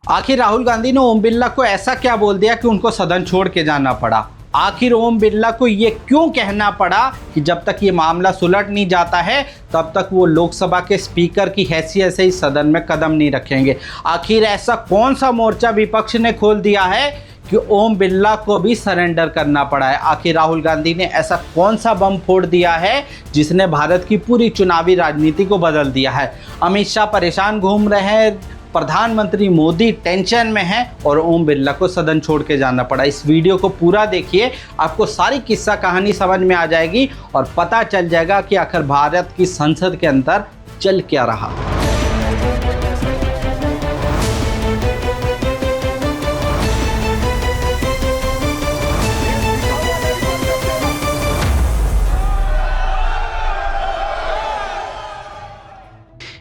आखिर राहुल गांधी ने ओम बिरला को ऐसा क्या बोल दिया कि उनको सदन छोड़ के जाना पड़ा? आखिर ओम बिरला को ये क्यों कहना पड़ा कि जब तक ये मामला सुलट नहीं जाता है तब तक वो लोकसभा के स्पीकर की हैसियत से इस सदन में कदम नहीं रखेंगे? आखिर ऐसा कौन सा मोर्चा विपक्ष ने खोल दिया है कि ओम बिरला को भी सरेंडर करना पड़ा है? आखिर राहुल गांधी ने ऐसा कौन सा बम फोड़ दिया है जिसने भारत की पूरी चुनावी राजनीति को बदल दिया है? अमित शाह परेशान घूम रहे हैं, प्रधानमंत्री मोदी टेंशन में हैं और ओम बिरला को सदन छोड़ के जाना पड़ा। इस वीडियो को पूरा देखिए, आपको सारी किस्सा कहानी समझ में आ जाएगी और पता चल जाएगा कि आखिर भारत की संसद के अंदर चल क्या रहा।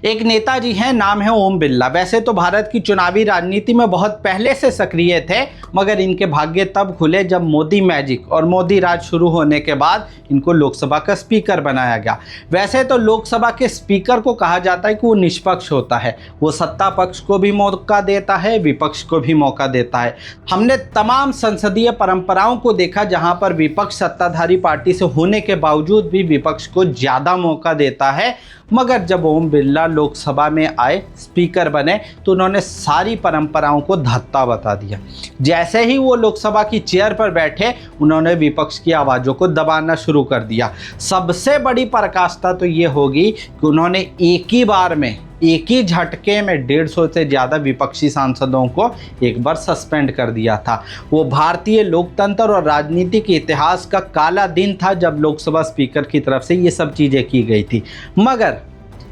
एक नेताजी हैं, नाम है ओम बिरला। वैसे तो भारत की चुनावी राजनीति में बहुत पहले से सक्रिय थे, मगर इनके भाग्य तब खुले जब मोदी मैजिक और मोदी राज शुरू होने के बाद इनको लोकसभा का स्पीकर बनाया गया। वैसे तो लोकसभा के स्पीकर को कहा जाता है कि वो निष्पक्ष होता है, वो सत्ता पक्ष को भी मौका देता है, विपक्ष को भी मौका देता है। हमने तमाम संसदीय परंपराओं को देखा जहां पर विपक्ष सत्ताधारी पार्टी से होने के बावजूद भी विपक्ष को ज़्यादा मौका देता है, मगर जब ओम बिरला लोकसभा में आए, स्पीकर बने, तो उन्होंने सारी परंपराओं को धत्ता बता दिया। जैसे ही वो लोकसभा की चेयर पर बैठे, उन्होंने विपक्ष की आवाज़ों को दबाना शुरू कर दिया। सबसे बड़ी पराकाष्ठा तो ये होगी कि उन्होंने एक ही बार में, एक ही झटके में 150 से ज़्यादा विपक्षी सांसदों को एक बार सस्पेंड कर दिया था। वो भारतीय लोकतंत्र और राजनीति के इतिहास का काला दिन था जब लोकसभा स्पीकर की तरफ से ये सब चीज़ें की गई थी। मगर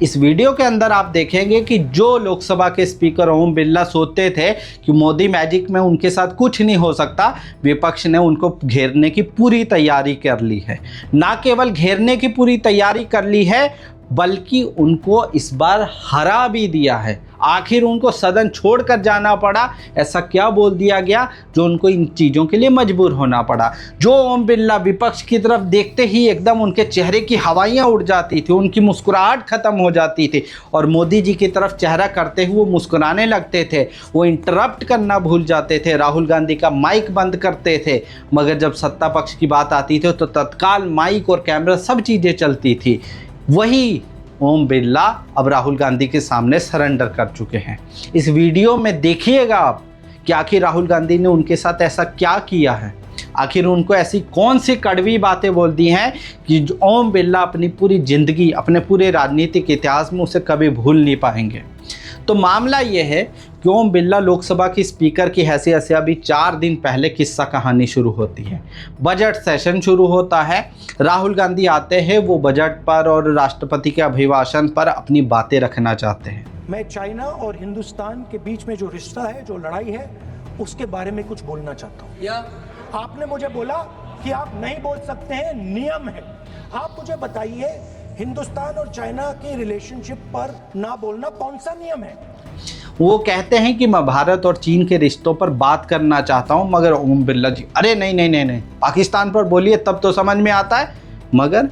इस वीडियो के अंदर आप देखेंगे कि जो लोकसभा के स्पीकर ओम बिरला सोचते थे कि मोदी मैजिक में उनके साथ कुछ नहीं हो सकता, विपक्ष ने उनको घेरने की पूरी तैयारी कर ली है। ना केवल घेरने की पूरी तैयारी कर ली है, बल्कि उनको इस बार हरा भी दिया है। आखिर उनको सदन छोड़कर जाना पड़ा, ऐसा क्या बोल दिया गया जो उनको इन चीज़ों के लिए मजबूर होना पड़ा? जो ओम बिरला विपक्ष की तरफ देखते ही एकदम उनके चेहरे की हवाइयाँ उड़ जाती थी, उनकी मुस्कुराहट खत्म हो जाती थी और मोदी जी की तरफ चेहरा करते हुए मुस्कुराने लगते थे। वो इंटरप्ट करना भूल जाते थे, राहुल गांधी का माइक बंद करते थे, मगर जब सत्ता पक्ष की बात आती थी तो तत्काल माइक और कैमरा सब चीज़ें चलती थी। वही ओम बिरला अब राहुल गांधी के सामने सरेंडर कर चुके हैं। इस वीडियो में देखिएगा आप कि आखिर राहुल गांधी ने उनके साथ ऐसा क्या किया है, आखिर उनको ऐसी कौन सी कड़वी बातें बोल दी हैं कि ओम बिरला अपनी पूरी ज़िंदगी, अपने पूरे राजनीतिक इतिहास में उसे कभी भूल नहीं पाएंगे। तो मामला ये है कि ओम बिरला लोकसभा की स्पीकर की हैसियत से अभी 4 दिन पहले किस्सा कहानी शुरू होती है। बजट सेशन शुरू होता है, राहुल गांधी आते हैं, वो बजट पर और राष्ट्रपति के अभिभाषण पर अपनी बातें रखना चाहते हैं। मैं चाइना और हिंदुस्तान के बीच में जो रिश्ता है, जो लड़ाई है, उसके बारे में कुछ बोलना चाहता हूँ। आपने मुझे बोला कि आप नहीं बोल सकते हैं, नियम है। आप मुझे बताइए, हिंदुस्तान और चाइना की रिलेशनशिप पर ना बोलना कौन सा नियम है? वो कहते हैं कि मैं भारत और चीन के रिश्तों पर बात करना चाहता हूं, मगर ओम बिरला जी, अरे नहीं नहीं नहीं नहीं, पाकिस्तान पर बोलिए तब तो समझ में आता है, मगर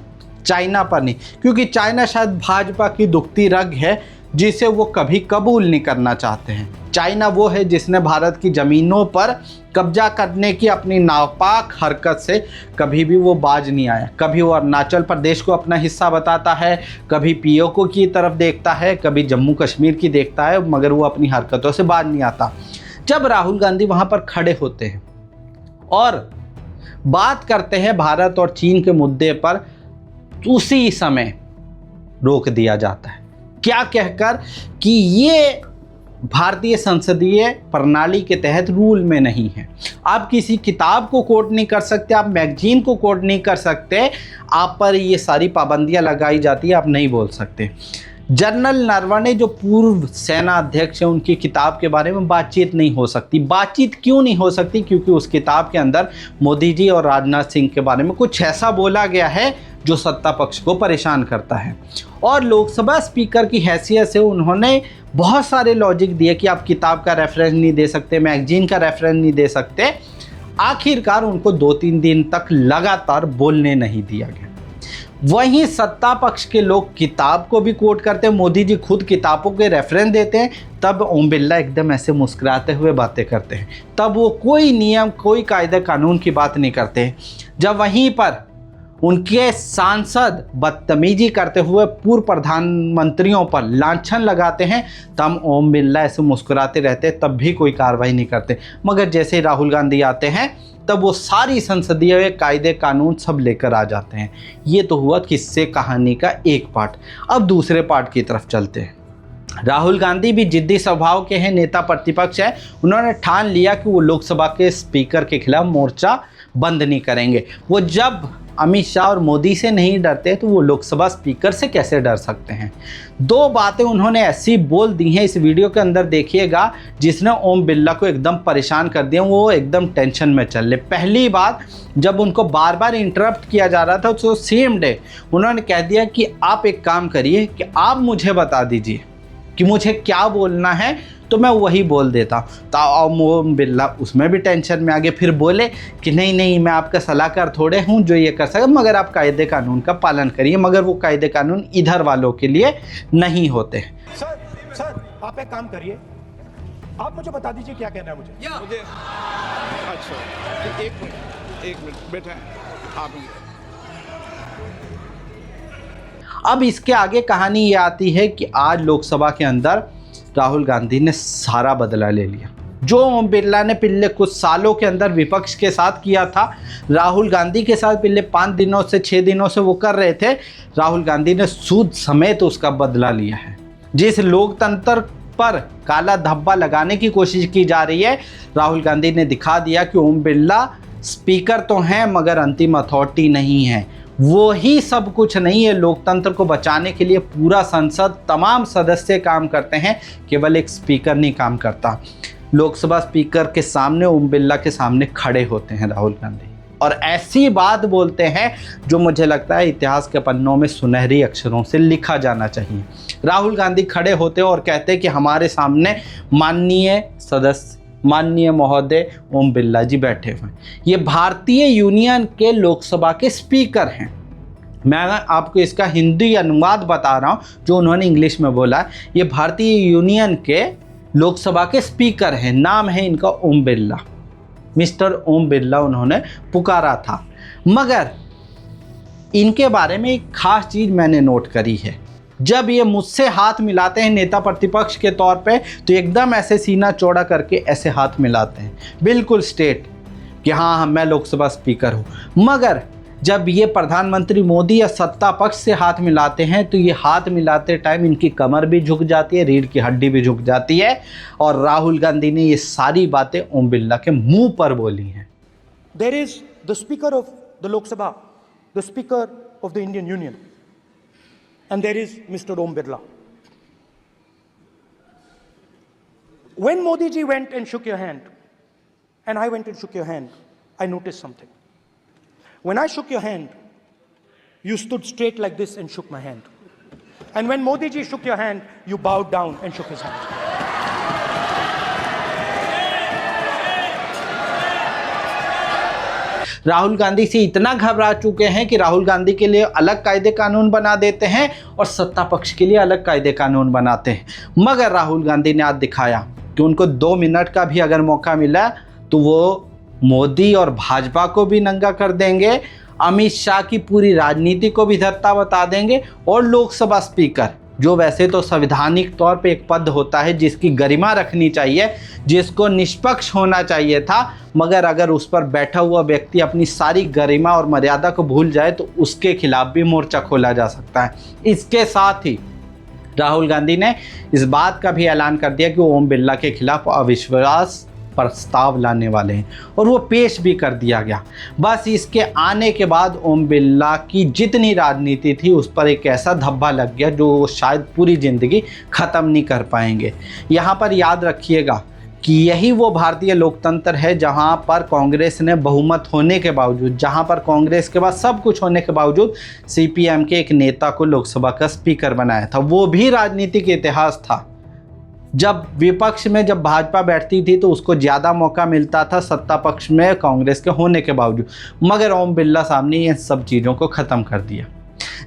चाइना पर नहीं, क्योंकि चाइना शायद भाजपा की दुखती रग है जिसे वो कभी कबूल नहीं करना चाहते हैं। चाइना वो है जिसने भारत की ज़मीनों पर कब्जा करने की अपनी नापाक हरकत से कभी भी वो बाज नहीं आया। कभी वो अरुणाचल प्रदेश को अपना हिस्सा बताता है, कभी पीओके की तरफ देखता है, कभी जम्मू कश्मीर की देखता है, मगर वो अपनी हरकतों से बाज नहीं आता। जब राहुल गांधी वहाँ पर खड़े होते हैं और बात करते हैं भारत और चीन के मुद्दे पर, उसी समय रोक दिया जाता है। क्या कहकर कि ये भारतीय संसदीय प्रणाली के तहत रूल में नहीं है। आप किसी किताब को कोट नहीं कर सकते, आप मैगजीन को कोट नहीं कर सकते, आप पर ये सारी पाबंदियां लगाई जाती है, आप नहीं बोल सकते। जनरल नरवणे जो पूर्व सेना अध्यक्ष हैं, उनकी किताब के बारे में बातचीत नहीं हो सकती। बातचीत क्यों नहीं हो सकती? क्योंकि उस किताब के अंदर मोदी जी और राजनाथ सिंह के बारे में कुछ ऐसा बोला गया है जो सत्ता पक्ष को परेशान करता है। और लोकसभा स्पीकर की हैसियत से उन्होंने बहुत सारे लॉजिक दिए कि आप किताब का रेफरेंस नहीं दे सकते, मैगजीन का रेफरेंस नहीं दे सकते। आखिरकार उनको 2-3 दिन तक लगातार बोलने नहीं दिया गया। वहीं सत्ता पक्ष के लोग किताब को भी कोट करते हैं, मोदी जी खुद किताबों के रेफरेंस देते हैं, तब ओम बिरला एकदम ऐसे मुस्कुराते हुए बातें करते हैं। तब वो कोई नियम, कोई कायदे कानून की बात नहीं करते हैं। जब वहीं पर उनके सांसद बदतमीजी करते हुए पूर्व प्रधानमंत्रियों पर लांछन लगाते हैं, तब ओम बिरला ऐसे मुस्कुराते रहते हैं, तब भी कोई कार्रवाई नहीं करते। मगर जैसे राहुल गांधी आते हैं तब वो सारी संसदीय कायदे कानून सब लेकर आ जाते हैं। ये तो हुआ किस्से कहानी का एक पार्ट। अब दूसरे पार्ट की तरफ चलते हैं। राहुल गांधी भी जिद्दी स्वभाव के हैं, नेता प्रतिपक्ष है। उन्होंने ठान लिया कि वो लोकसभा के स्पीकर के खिलाफ मोर्चा बंद नहीं करेंगे। वो जब अमित शाह और मोदी से नहीं डरते तो वो लोकसभा स्पीकर से कैसे डर सकते हैं। दो बातें उन्होंने ऐसी बोल दी हैं, इस वीडियो के अंदर देखिएगा, जिसने ओम बिरला को एकदम परेशान कर दिया। वो एकदम टेंशन में चल रहे। पहली बात, जब उनको बार बार इंटरप्ट किया जा रहा था तो सेम डे उन्होंने कह दिया कि आप एक काम करिए कि आप मुझे बता दीजिए कि मुझे क्या बोलना है तो मैं वही बोल देता। तो ओम बिरला उसमें भी टेंशन में आ गए। फिर बोले कि नहीं मैं आपका सलाहकार थोड़े हूँ जो ये कर सके, मगर आप कायदे कानून का पालन करिए। मगर वो कायदे कानून इधर वालों के लिए नहीं होते। सर आप एक काम करिए, आप मुझे बता दीजिए क्या कहना है मुझे। अच्छा एक मिनट बेटा आप। अब इसके आगे कहानी ये आती है कि आज लोकसभा के अंदर राहुल गांधी ने सारा बदला ले लिया। जो ओम बिरला ने पिछले कुछ सालों के अंदर विपक्ष के साथ किया था, राहुल गांधी के साथ पिछले 5 दिनों से 6 दिनों से वो कर रहे थे, राहुल गांधी ने सूद समेत उसका बदला लिया है। जिस लोकतंत्र पर काला धब्बा लगाने की कोशिश की जा रही है, राहुल गांधी ने दिखा दिया कि ओम बिरला स्पीकर तो हैं मगर अंतिम अथॉरिटी नहीं है। वो ही सब कुछ नहीं है। लोकतंत्र को बचाने के लिए पूरा संसद, तमाम सदस्य काम करते हैं, केवल एक स्पीकर नहीं काम करता। लोकसभा स्पीकर के सामने, ओम बिरला के सामने खड़े होते हैं राहुल गांधी और ऐसी बात बोलते हैं जो मुझे लगता है इतिहास के पन्नों में सुनहरी अक्षरों से लिखा जाना चाहिए। राहुल गांधी खड़े होते और कहते कि हमारे सामने माननीय सदस्य, माननीय महोदय ओम बिरला जी बैठे हुए हैं। ये भारतीय यूनियन के लोकसभा के स्पीकर हैं। मैं आपको इसका हिंदी अनुवाद बता रहा हूँ जो उन्होंने इंग्लिश में बोला। ये भारतीय यूनियन के लोकसभा के स्पीकर हैं। नाम है इनका ओम बिरला, मिस्टर ओम बिरला उन्होंने पुकारा था। मगर इनके बारे में एक खास चीज़ मैंने नोट करी है। जब ये मुझसे हाथ मिलाते हैं नेता प्रतिपक्ष के तौर पे, तो एकदम ऐसे सीना चौड़ा करके ऐसे हाथ मिलाते हैं, बिल्कुल स्ट्रेट कि हाँ मैं लोकसभा स्पीकर हूँ। मगर जब ये प्रधानमंत्री मोदी या सत्ता पक्ष से हाथ मिलाते हैं तो ये हाथ मिलाते टाइम इनकी कमर भी झुक जाती है, रीढ़ की हड्डी भी झुक जाती है। और राहुल गांधी ने ये सारी बातें ओम बिरला के मुंह पर बोली हैं। There is the speaker of the Lok Sabha, the speaker of the Indian union, and there is Mr. Om Birla. When Modi ji went and shook your hand, and I went and shook your hand, I noticed something. When I shook your hand, you stood straight like this and shook my hand. And when Modi ji shook your hand, you bowed down and shook his hand. Rahul Gandhi से इतना घबरा चुके हैं कि राहुल गांधी के लिए अलग कायदे कानून बना देते हैं और सत्ता पक्ष के लिए अलग कायदे कानून बनाते हैं। मगर राहुल गांधी ने आज दिखाया कि उनको 2 मिनट का भी अगर मौका मिला तो वो मोदी और भाजपा को भी नंगा कर देंगे, अमित शाह की पूरी राजनीति को भी धत्ता बता देंगे। और लोकसभा स्पीकर, जो वैसे तो संवैधानिक तौर पे एक पद होता है जिसकी गरिमा रखनी चाहिए, जिसको निष्पक्ष होना चाहिए था, मगर अगर उस पर बैठा हुआ व्यक्ति अपनी सारी गरिमा और मर्यादा को भूल जाए तो उसके खिलाफ भी मोर्चा खोला जा सकता है। इसके साथ ही राहुल गांधी ने इस बात का भी ऐलान कर दिया कि वो ओम बिरला के खिलाफ अविश्वास प्रस्ताव लाने वाले हैं और वो पेश भी कर दिया गया। बस इसके आने के बाद ओम बिरला की जितनी राजनीति थी उस पर एक ऐसा धब्बा लग गया जो वो शायद पूरी ज़िंदगी ख़त्म नहीं कर पाएंगे। यहाँ पर याद रखिएगा कि यही वो भारतीय लोकतंत्र है जहाँ पर कांग्रेस ने बहुमत होने के बावजूद, जहाँ पर कांग्रेस के पास सब कुछ होने के बावजूद CPM के एक नेता को लोकसभा का स्पीकर बनाया था। वो भी राजनीतिक इतिहास था। जब विपक्ष में जब भाजपा बैठती थी तो उसको ज़्यादा मौका मिलता था सत्ता पक्ष में कांग्रेस के होने के बावजूद। मगर ओम बिरला साहब ने इन सब चीज़ों को ख़त्म कर दिया।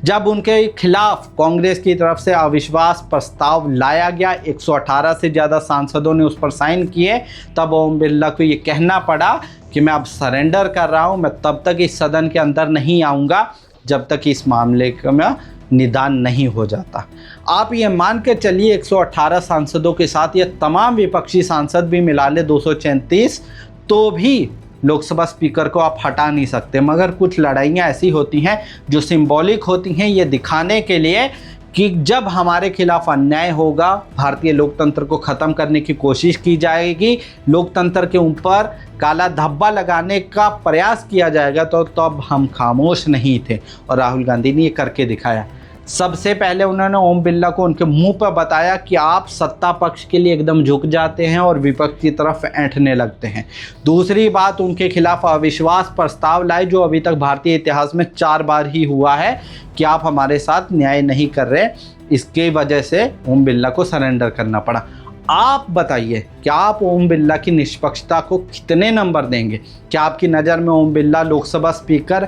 जब उनके खिलाफ कांग्रेस की तरफ से अविश्वास प्रस्ताव लाया गया, 118 से ज़्यादा सांसदों ने उस पर साइन किए, तब ओम बिरला को ये कहना पड़ा कि मैं अब सरेंडर कर रहा हूँ, मैं तब तक इस सदन के अंदर नहीं आऊँगा जब तक इस मामले का निदान नहीं हो जाता। आप ये मान के चलिए 118 सांसदों के साथ ये तमाम विपक्षी सांसद भी मिला ले 234, तो भी लोकसभा स्पीकर को आप हटा नहीं सकते। मगर कुछ लड़ाइयाँ ऐसी होती हैं जो सिंबॉलिक होती हैं, ये दिखाने के लिए कि जब हमारे खिलाफ अन्याय होगा, भारतीय लोकतंत्र को ख़त्म करने की कोशिश की जाएगी, लोकतंत्र के ऊपर काला धब्बा लगाने का प्रयास किया जाएगा, तो तब हम खामोश नहीं थे। और राहुल गांधी ने ये करके दिखाया। सबसे पहले उन्होंने ओम बिरला को उनके मुंह पर बताया कि आप सत्ता पक्ष के लिए एकदम झुक जाते हैं और विपक्ष की तरफ ऐंठने लगते हैं। दूसरी बात, उनके खिलाफ अविश्वास प्रस्ताव लाए, जो अभी तक भारतीय इतिहास में 4 बार ही हुआ है कि आप हमारे साथ न्याय नहीं कर रहे। इसके वजह से ओम बिरला को सरेंडर करना पड़ा। आप बताइए, क्या आप ओम बिरला की निष्पक्षता को कितने नंबर देंगे? क्या आपकी नज़र में ओम बिरला लोकसभा स्पीकर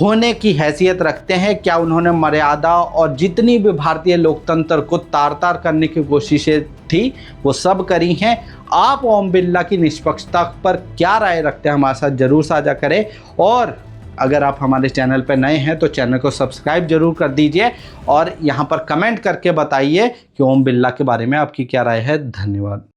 होने की हैसियत रखते हैं? क्या उन्होंने मर्यादा और जितनी भी भारतीय लोकतंत्र को तार-तार करने की कोशिशें थी वो सब करी हैं? आप ओम बिरला की निष्पक्षता पर क्या राय रखते हैं, हमारे साथ ज़रूर साझा करें। और अगर आप हमारे चैनल पर नए हैं तो चैनल को सब्सक्राइब जरूर कर दीजिए और यहाँ पर कमेंट करके बताइए कि ओम बिरला के बारे में आपकी क्या राय है। धन्यवाद।